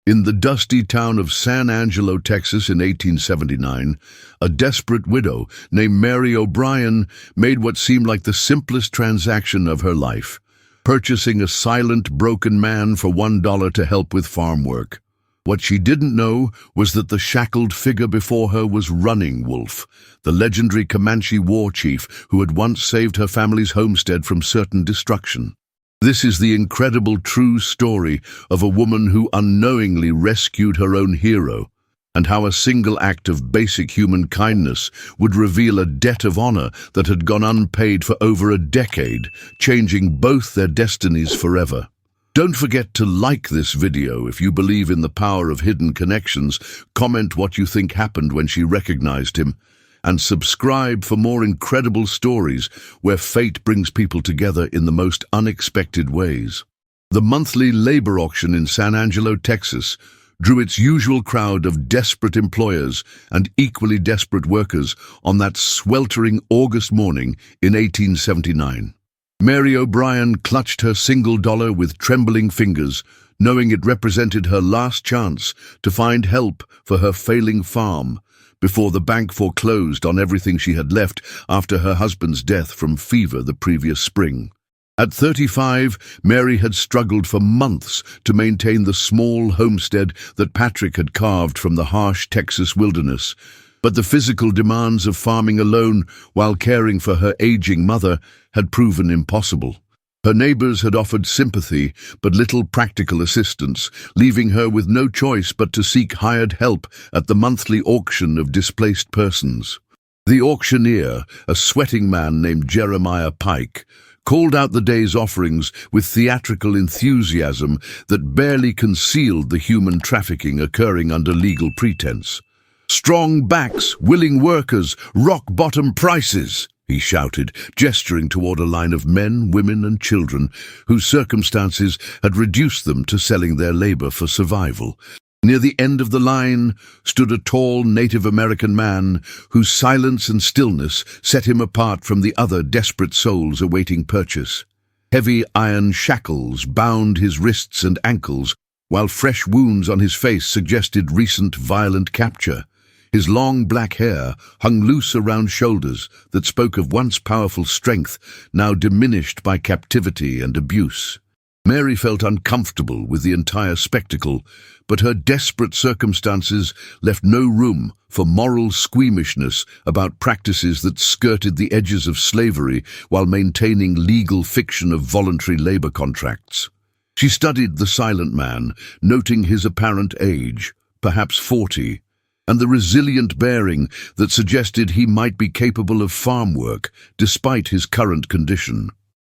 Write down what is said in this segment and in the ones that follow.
In the dusty town of San Angelo, Texas in 1879, a desperate widow named Mary O'Brien made what seemed like the simplest transaction of her life, purchasing a silent, broken man for $1 to help with farm work. What she didn't know was that the shackled figure before her was Running Wolf, the legendary Comanche war chief who had once saved her family's homestead from certain destruction. This is the incredible true story of a woman who unknowingly rescued her own hero, and how a single act of basic human kindness would reveal a debt of honor that had gone unpaid for over a decade, changing both their destinies forever. Don't forget to like this video if you believe in the power of hidden connections, comment what you think happened when she recognized him, and subscribe for more incredible stories where fate brings people together in the most unexpected ways. The monthly labor auction in San Angelo, Texas, drew its usual crowd of desperate employers and equally desperate workers on that sweltering August morning in 1879. Mary O'Brien clutched her single dollar with trembling fingers, knowing it represented her last chance to find help for her failing farm, before the bank foreclosed on everything she had left after her husband's death from fever the previous spring. At 35, Mary had struggled for months to maintain the small homestead that Patrick had carved from the harsh Texas wilderness, but the physical demands of farming alone while caring for her aging mother had proven impossible. Her neighbors had offered sympathy but little practical assistance, leaving her with no choice but to seek hired help at the monthly auction of displaced persons. The auctioneer, a sweating man named Jeremiah Pike, called out the day's offerings with theatrical enthusiasm that barely concealed the human trafficking occurring under legal pretense. "Strong backs, willing workers, rock-bottom prices," he shouted, gesturing toward a line of men, women, and children whose circumstances had reduced them to selling their labor for survival. Near the end of the line stood a tall Native American man whose silence and stillness set him apart from the other desperate souls awaiting purchase. Heavy iron shackles bound his wrists and ankles, while fresh wounds on his face suggested recent violent capture. His long black hair hung loose around shoulders that spoke of once powerful strength, now diminished by captivity and abuse. Mary felt uncomfortable with the entire spectacle, but her desperate circumstances left no room for moral squeamishness about practices that skirted the edges of slavery while maintaining legal fiction of voluntary labor contracts. She studied the silent man, noting his apparent age, perhaps 40, and the resilient bearing that suggested he might be capable of farm work despite his current condition.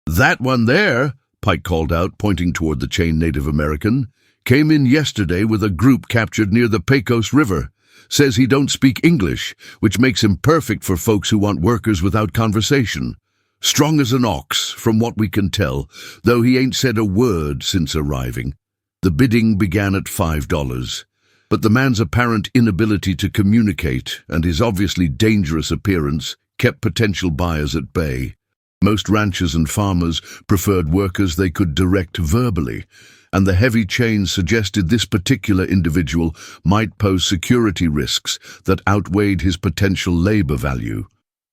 "That one there," Pike called out, pointing toward the chained Native American, "came in yesterday with a group captured near the Pecos River. Says he don't speak English, which makes him perfect for folks who want workers without conversation. Strong as an ox, from what we can tell, though he ain't said a word since arriving." The bidding began at $5. But the man's apparent inability to communicate and his obviously dangerous appearance kept potential buyers at bay. Most ranchers and farmers preferred workers they could direct verbally, and the heavy chains suggested this particular individual might pose security risks that outweighed his potential labor value.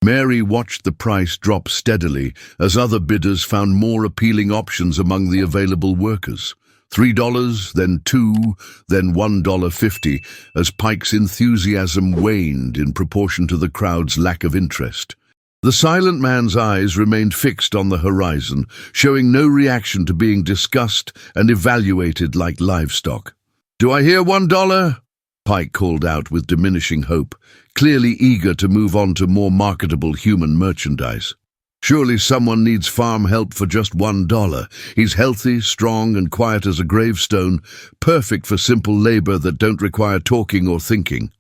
Mary watched the price drop steadily as other bidders found more appealing options among the available workers. $3, then $2, then $1.50, as Pike's enthusiasm waned in proportion to the crowd's lack of interest. The silent man's eyes remained fixed on the horizon, showing no reaction to being discussed and evaluated like livestock. "Do I hear $1? Pike called out with diminishing hope, clearly eager to move on to more marketable human merchandise. "Surely someone needs farm help for just $1. He's healthy, strong, and quiet as a gravestone, perfect for simple labor that don't require talking or thinking."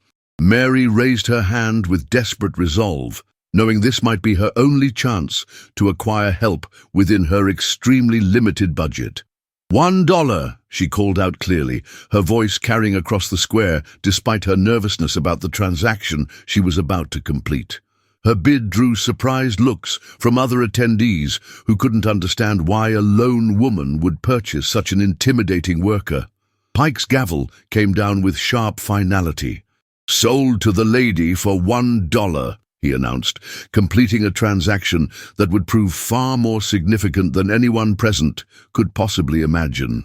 Mary raised her hand with desperate resolve, knowing this might be her only chance to acquire help within her extremely limited budget. $1, she called out clearly, her voice carrying across the square despite her nervousness about the transaction she was about to complete. Her bid drew surprised looks from other attendees who couldn't understand why a lone woman would purchase such an intimidating worker. Pike's gavel came down with sharp finality. "Sold to the lady for $1, he announced, completing a transaction that would prove far more significant than anyone present could possibly imagine.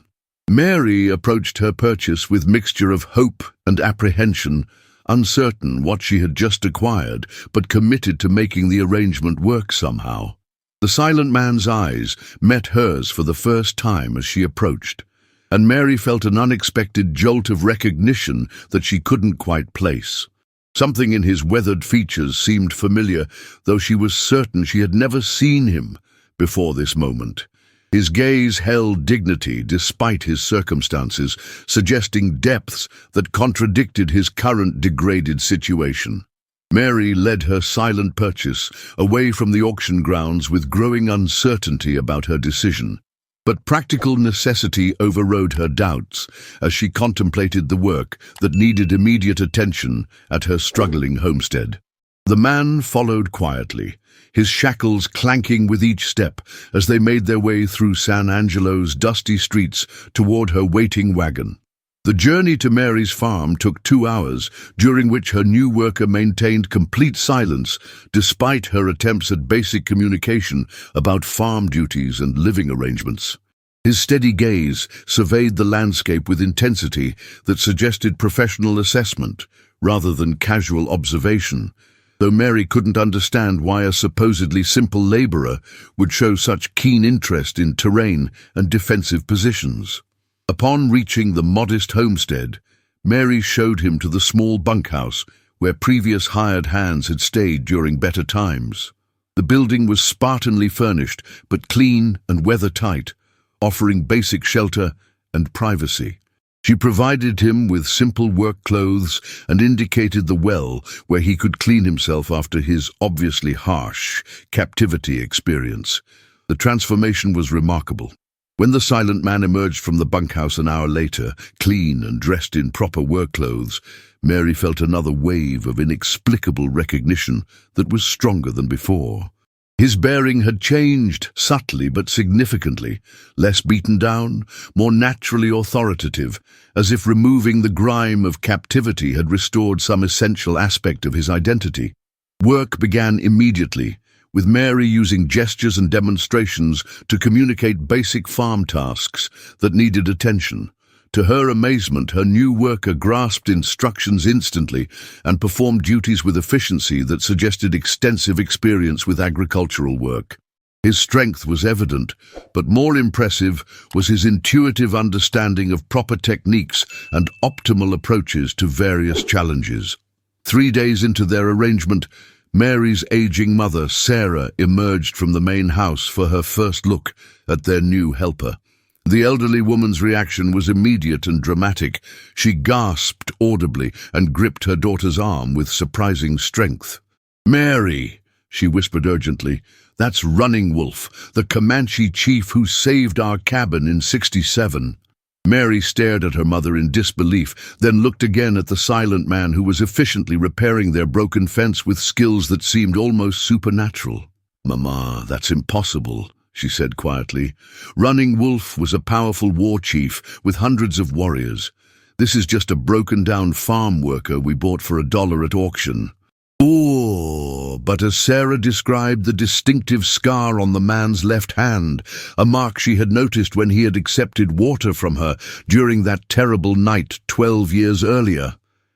Mary approached her purchase with mixture of hope and apprehension, uncertain what she had just acquired, but committed to making the arrangement work somehow. The silent man's eyes met hers for the first time as she approached, and Mary felt an unexpected jolt of recognition that she couldn't quite place. Something in his weathered features seemed familiar, though she was certain she had never seen him before this moment. His gaze held dignity despite his circumstances, suggesting depths that contradicted his current degraded situation. Mary led her silent purchase away from the auction grounds with growing uncertainty about her decision. But practical necessity overrode her doubts as she contemplated the work that needed immediate attention at her struggling homestead. The man followed quietly, his shackles clanking with each step as they made their way through San Angelo's dusty streets toward her waiting wagon. The journey to Mary's farm took 2 hours, during which her new worker maintained complete silence despite her attempts at basic communication about farm duties and living arrangements. His steady gaze surveyed the landscape with intensity that suggested professional assessment rather than casual observation, though Mary couldn't understand why a supposedly simple laborer would show such keen interest in terrain and defensive positions. Upon reaching the modest homestead, Mary showed him to the small bunkhouse where previous hired hands had stayed during better times. The building was spartanly furnished, but clean and weather-tight, offering basic shelter and privacy. She provided him with simple work clothes and indicated the well where he could clean himself after his obviously harsh captivity experience. The transformation was remarkable. When the silent man emerged from the bunkhouse an hour later, clean and dressed in proper work clothes, Mary felt another wave of inexplicable recognition that was stronger than before. His bearing had changed, subtly but significantly, less beaten down, more naturally authoritative, as if removing the grime of captivity had restored some essential aspect of his identity. Work began immediately, with Mary using gestures and demonstrations to communicate basic farm tasks that needed attention. To her amazement, her new worker grasped instructions instantly and performed duties with efficiency that suggested extensive experience with agricultural work. His strength was evident, but more impressive was his intuitive understanding of proper techniques and optimal approaches to various challenges. 3 days into their arrangement, Mary's aging mother, Sarah, emerged from the main house for her first look at their new helper. The elderly woman's reaction was immediate and dramatic. She gasped audibly and gripped her daughter's arm with surprising strength. "Mary," she whispered urgently, "that's Running Wolf, the Comanche chief who saved our cabin in '67. Mary stared at her mother in disbelief, then looked again at the silent man who was efficiently repairing their broken fence with skills that seemed almost supernatural. "Mama, that's impossible," she said quietly. "Running Wolf was a powerful war chief with hundreds of warriors. This is just a broken-down farm worker we bought for $1 at auction." "Oh," but as Sarah described the distinctive scar on the man's left hand, a mark she had noticed when he had accepted water from her during that terrible night 12 years earlier,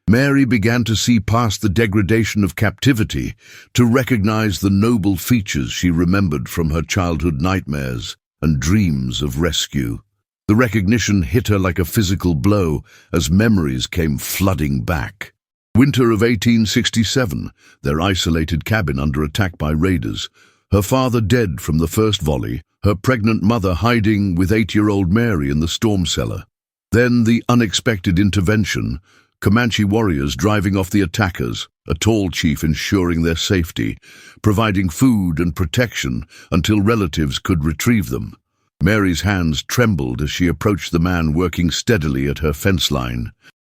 Mary began to see past the degradation of captivity, to recognize the noble features she remembered from her childhood nightmares and dreams of rescue. The recognition hit her like a physical blow as memories came flooding back. Winter of 1867, their isolated cabin under attack by raiders. Her father dead from the first volley, her pregnant mother hiding with 8-year-old Mary in the storm cellar. Then the unexpected intervention, Comanche warriors driving off the attackers, a tall chief ensuring their safety, providing food and protection until relatives could retrieve them. Mary's hands trembled as she approached the man working steadily at her fence line.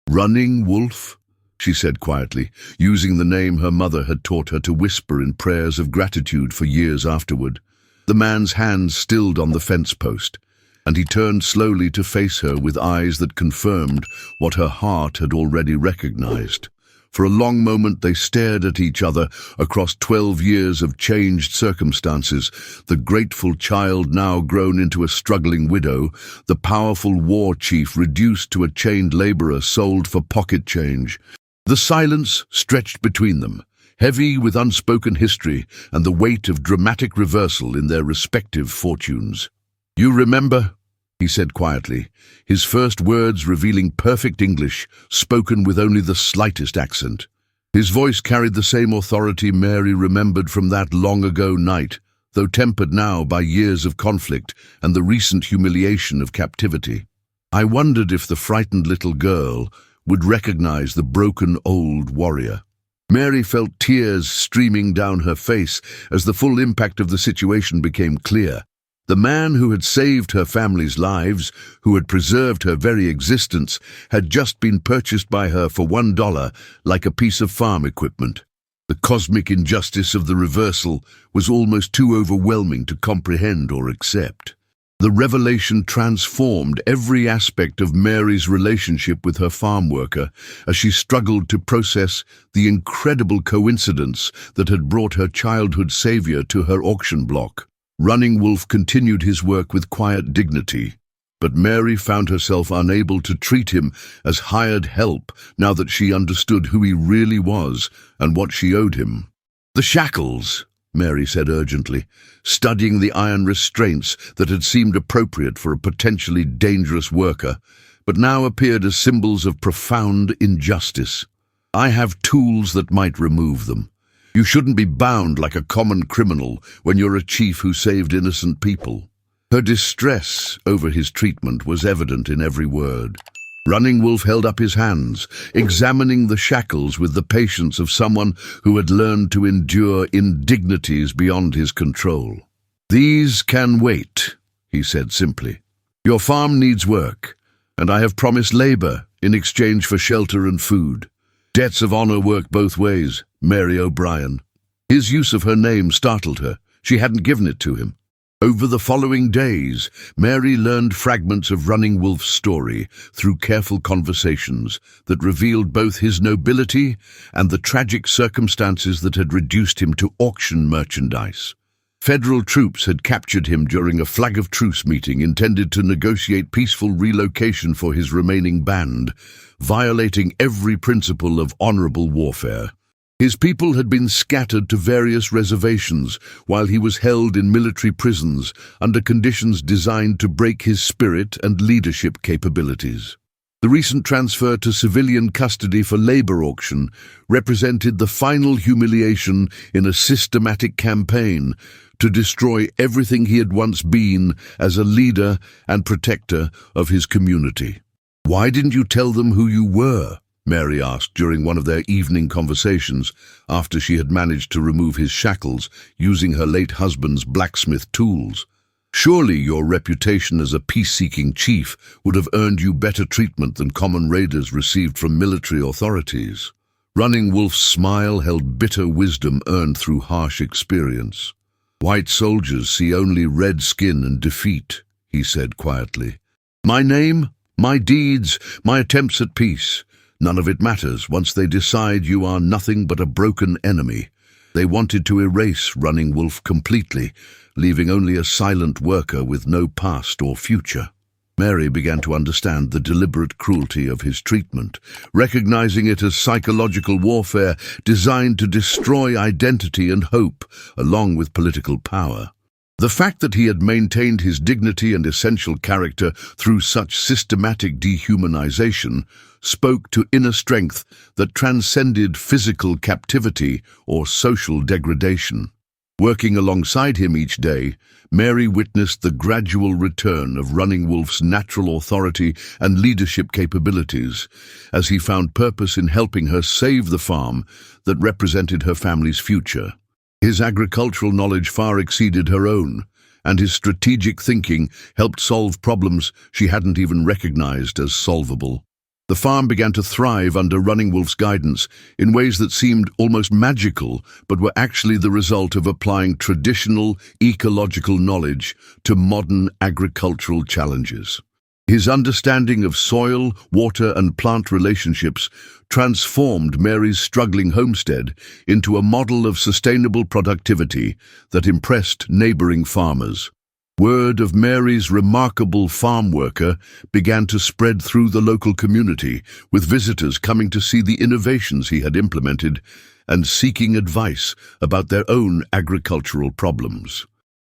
"Running Wolf?" she said quietly, using the name her mother had taught her to whisper in prayers of gratitude for years afterward. The man's hands stilled on the fence post. and he turned slowly to face her with eyes that confirmed what her heart had already recognized. For a long moment they stared at each other across 12 years of changed circumstances, the grateful child now grown into a struggling widow, the powerful war chief reduced to a chained laborer sold for pocket change. The silence stretched between them, heavy with unspoken history and the weight of dramatic reversal in their respective fortunes. "You remember?" he said quietly, his first words revealing perfect English, spoken with only the slightest accent. His voice carried the same authority Mary remembered from that long-ago night, though tempered now by years of conflict and the recent humiliation of captivity. I wondered if the frightened little girl would recognize the broken old warrior. Mary felt tears streaming down her face as the full impact of the situation became clear. The man who had saved her family's lives, who had preserved her very existence, had just been purchased by her for $1 like a piece of farm equipment. The cosmic injustice of the reversal was almost too overwhelming to comprehend or accept. The revelation transformed every aspect of Mary's relationship with her farm worker as she struggled to process the incredible coincidence that had brought her childhood savior to her auction block. Running Wolf continued his work with quiet dignity, but Mary found herself unable to treat him as hired help now that she understood who he really was and what she owed him. "The shackles," Mary said urgently, studying the iron restraints that had seemed appropriate for a potentially dangerous worker, but now appeared as symbols of profound injustice. "I have tools that might remove them. You shouldn't be bound like a common criminal when you're a chief who saved innocent people." Her distress over his treatment was evident in every word. Running Wolf held up his hands, examining the shackles with the patience of someone who had learned to endure indignities beyond his control. "These can wait," he said simply. "Your farm needs work, and I have promised labor in exchange for shelter and food. Debts of honor work both ways, Mary O'Brien." His use of her name startled her. She hadn't given it to him. Over the following days, Mary learned fragments of Running Wolf's story through careful conversations that revealed both his nobility and the tragic circumstances that had reduced him to auction merchandise. Federal troops had captured him during a flag of truce meeting intended to negotiate peaceful relocation for his remaining band, violating every principle of honorable warfare. His people had been scattered to various reservations while he was held in military prisons under conditions designed to break his spirit and leadership capabilities. The recent transfer to civilian custody for labor auction represented the final humiliation in a systematic campaign to destroy everything he had once been as a leader and protector of his community. "Why didn't you tell them who you were?" Mary asked during one of their evening conversations after she had managed to remove his shackles using her late husband's blacksmith tools. "Surely your reputation as a peace-seeking chief would have earned you better treatment than common raiders received from military authorities." Running Wolf's smile held bitter wisdom earned through harsh experience. "White soldiers see only red skin and defeat," he said quietly. "My name, my deeds, my attempts at peace. None of it matters once they decide you are nothing but a broken enemy." They wanted to erase Running Wolf completely, leaving only a silent worker with no past or future. Mary began to understand the deliberate cruelty of his treatment, recognizing it as psychological warfare designed to destroy identity and hope, along with political power. The fact that he had maintained his dignity and essential character through such systematic dehumanization spoke to inner strength that transcended physical captivity or social degradation. Working alongside him each day, Mary witnessed the gradual return of Running Wolf's natural authority and leadership capabilities as he found purpose in helping her save the farm that represented her family's future. His agricultural knowledge far exceeded her own, and his strategic thinking helped solve problems she hadn't even recognized as solvable. The farm began to thrive under Running Wolf's guidance in ways that seemed almost magical, but were actually the result of applying traditional ecological knowledge to modern agricultural challenges. His understanding of soil, water, and plant relationships transformed Mary's struggling homestead into a model of sustainable productivity that impressed neighboring farmers. Word of Mary's remarkable farm worker began to spread through the local community, with visitors coming to see the innovations he had implemented and seeking advice about their own agricultural problems.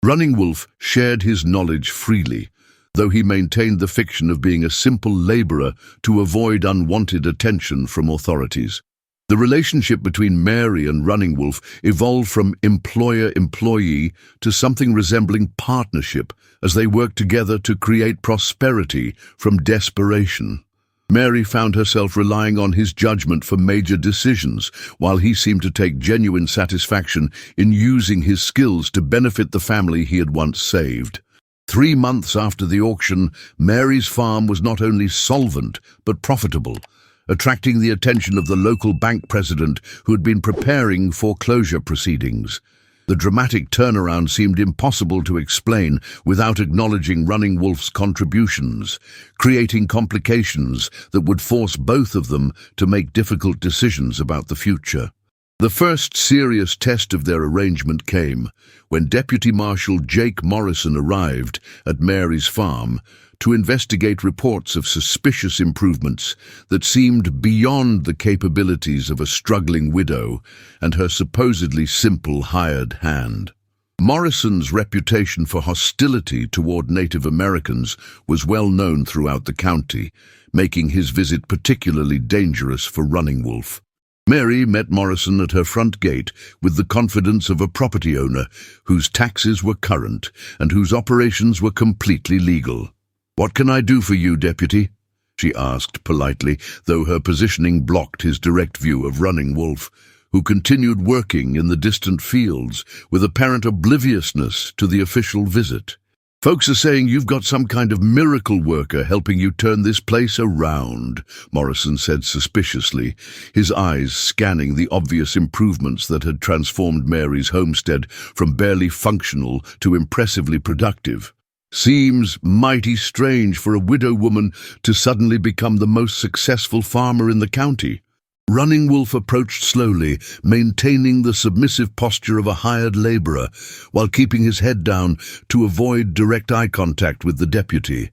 Running Wolf shared his knowledge freely, though he maintained the fiction of being a simple laborer to avoid unwanted attention from authorities. The relationship between Mary and Running Wolf evolved from employer-employee to something resembling partnership as they worked together to create prosperity from desperation. Mary found herself relying on his judgment for major decisions, while he seemed to take genuine satisfaction in using his skills to benefit the family he had once saved. 3 months after the auction, Mary's farm was not only solvent but profitable, attracting the attention of the local bank president who had been preparing foreclosure proceedings. The dramatic turnaround seemed impossible to explain without acknowledging Running Wolf's contributions, creating complications that would force both of them to make difficult decisions about the future. The first serious test of their arrangement came when Deputy Marshal Jake Morrison arrived at Mary's farm to investigate reports of suspicious improvements that seemed beyond the capabilities of a struggling widow and her supposedly simple hired hand. Morrison's reputation for hostility toward Native Americans was well known throughout the county, making his visit particularly dangerous for Running Wolf. Mary met Morrison at her front gate with the confidence of a property owner whose taxes were current and whose operations were completely legal. "What can I do for you, Deputy?" she asked politely, though her positioning blocked his direct view of Running Wolf, who continued working in the distant fields with apparent obliviousness to the official visit. "Folks are saying you've got some kind of miracle worker helping you turn this place around," Morrison said suspiciously, his eyes scanning the obvious improvements that had transformed Mary's homestead from barely functional to impressively productive. "Seems mighty strange for a widow woman to suddenly become the most successful farmer in the county." Running Wolf approached slowly, maintaining the submissive posture of a hired laborer, while keeping his head down to avoid direct eye contact with the deputy.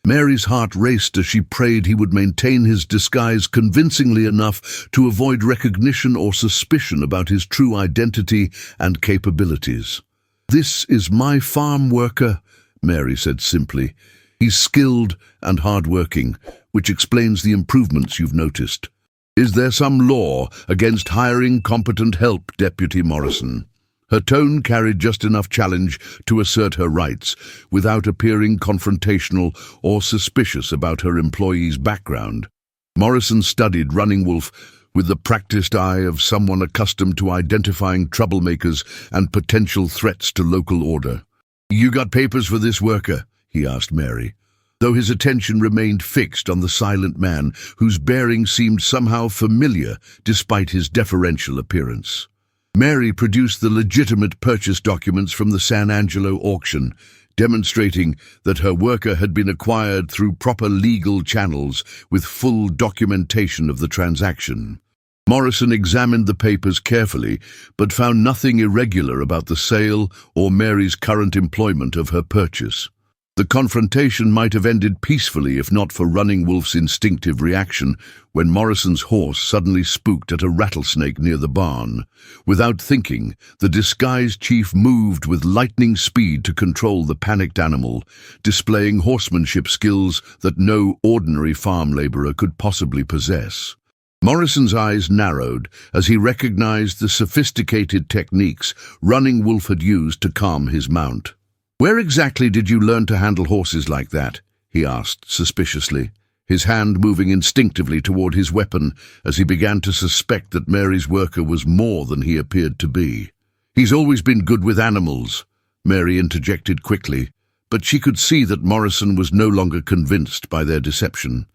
Mary's heart raced as she prayed he would maintain his disguise convincingly enough to avoid recognition or suspicion about his true identity and capabilities. "This is my farm worker," Mary said simply. "He's skilled and hard-working, which explains the improvements you've noticed." "Is there some law against hiring competent help, Deputy Morrison?" Her tone carried just enough challenge to assert her rights, without appearing confrontational or suspicious about her employee's background. Morrison studied Running Wolf with the practiced eye of someone accustomed to identifying troublemakers and potential threats to local order. "You got papers for this worker?" he asked Mary, though his attention remained fixed on the silent man whose bearing seemed somehow familiar despite his deferential appearance. Mary produced the legitimate purchase documents from the San Angelo auction, demonstrating that her worker had been acquired through proper legal channels with full documentation of the transaction. Morrison examined the papers carefully, but found nothing irregular about the sale or Mary's current employment of her purchase. The confrontation might have ended peacefully if not for Running Wolf's instinctive reaction when Morrison's horse suddenly spooked at a rattlesnake near the barn. Without thinking, the disguised chief moved with lightning speed to control the panicked animal, displaying horsemanship skills that no ordinary farm laborer could possibly possess. Morrison's eyes narrowed as he recognized the sophisticated techniques Running Wolf had used to calm his mount. "Where exactly did you learn to handle horses like that?" he asked suspiciously, his hand moving instinctively toward his weapon as he began to suspect that Mary's worker was more than he appeared to be. "He's always been good with animals," Mary interjected quickly, but she could see that Morrison was no longer convinced by their deception.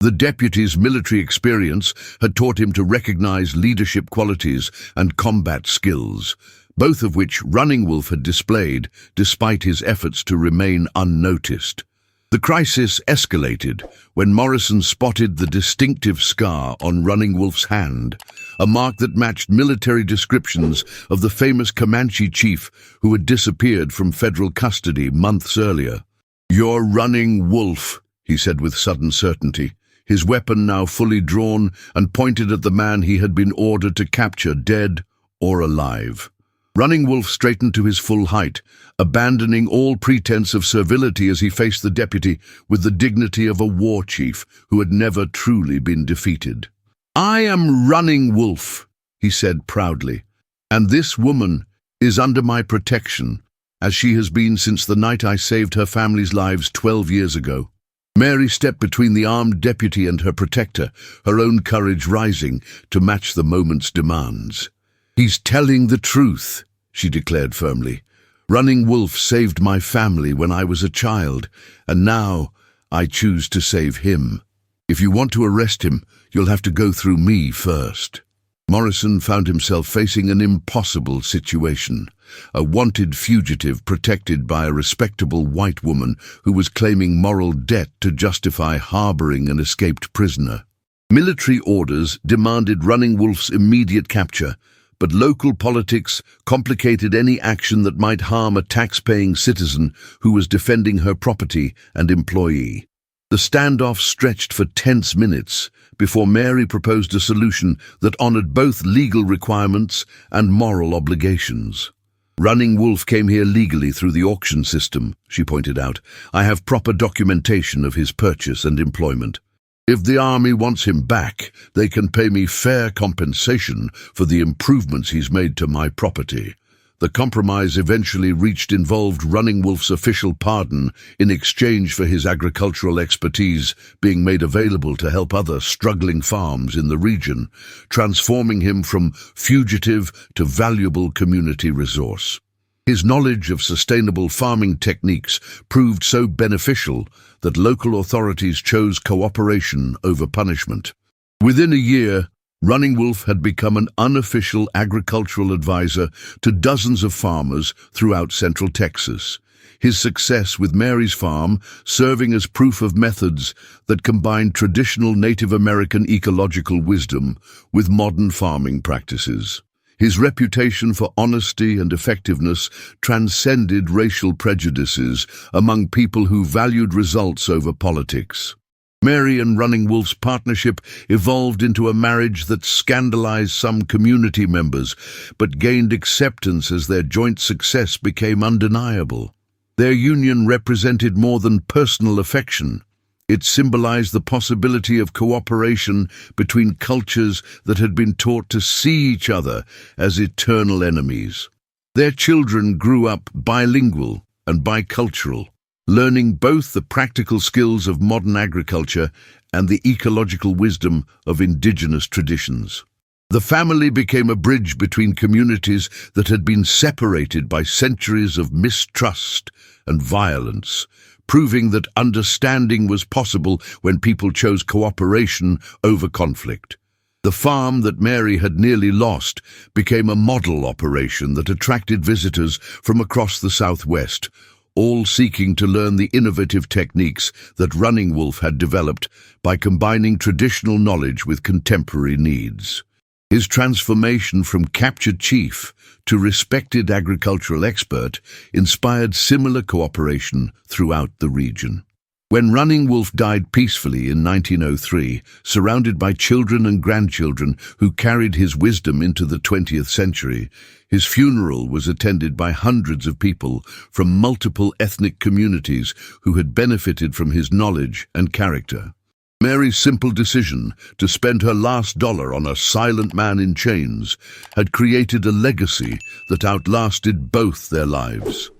The deputy's military experience had taught him to recognize leadership qualities and combat skills, both of which Running Wolf had displayed despite his efforts to remain unnoticed. The crisis escalated when Morrison spotted the distinctive scar on Running Wolf's hand, a mark that matched military descriptions of the famous Comanche chief who had disappeared from federal custody months earlier. "You're Running Wolf," he said with sudden certainty, his weapon now fully drawn and pointed at the man he had been ordered to capture, dead or alive. Running Wolf straightened to his full height, abandoning all pretense of servility as he faced the deputy with the dignity of a war chief who had never truly been defeated. "I am Running Wolf," he said proudly, "and this woman is under my protection, as she has been since the night I saved her family's lives 12 years ago." Mary stepped between the armed deputy and her protector, her own courage rising to match the moment's demands. "He's telling the truth," she declared firmly. "Running Wolf saved my family when I was a child, and now I choose to save him. If you want to arrest him, you'll have to go through me first." Morrison found himself facing an impossible situation. A wanted fugitive protected by a respectable white woman who was claiming moral debt to justify harboring an escaped prisoner. Military orders demanded Running Wolf's immediate capture, but local politics complicated any action that might harm a tax-paying citizen who was defending her property and employee. The standoff stretched for tense minutes before Mary proposed a solution that honored both legal requirements and moral obligations. "Running Wolf came here legally through the auction system," she pointed out. "I have proper documentation of his purchase and employment. If the army wants him back, they can pay me fair compensation for the improvements he's made to my property." The compromise eventually reached involved Running Wolf's official pardon in exchange for his agricultural expertise being made available to help other struggling farms in the region, transforming him from fugitive to valuable community resource. His knowledge of sustainable farming techniques proved so beneficial that local authorities chose cooperation over punishment. Within a year, Running Wolf had become an unofficial agricultural advisor to dozens of farmers throughout central Texas. His success with Mary's farm serving as proof of methods that combined traditional Native American ecological wisdom with modern farming practices. His reputation for honesty and effectiveness transcended racial prejudices among people who valued results over politics. Mary and Running Wolf's partnership evolved into a marriage that scandalized some community members, but gained acceptance as their joint success became undeniable. Their union represented more than personal affection. It symbolized the possibility of cooperation between cultures that had been taught to see each other as eternal enemies. Their children grew up bilingual and bicultural, learning both the practical skills of modern agriculture and the ecological wisdom of indigenous traditions. The family became a bridge between communities that had been separated by centuries of mistrust and violence, proving that understanding was possible when people chose cooperation over conflict. The farm that Mary had nearly lost became a model operation that attracted visitors from across the Southwest, all seeking to learn the innovative techniques that Running Wolf had developed by combining traditional knowledge with contemporary needs. His transformation from captured chief to respected agricultural expert inspired similar cooperation throughout the region. When Running Wolf died peacefully in 1903, surrounded by children and grandchildren who carried his wisdom into the 20th century, his funeral was attended by hundreds of people from multiple ethnic communities who had benefited from his knowledge and character. Mary's simple decision to spend her last dollar on a silent man in chains had created a legacy that outlasted both their lives.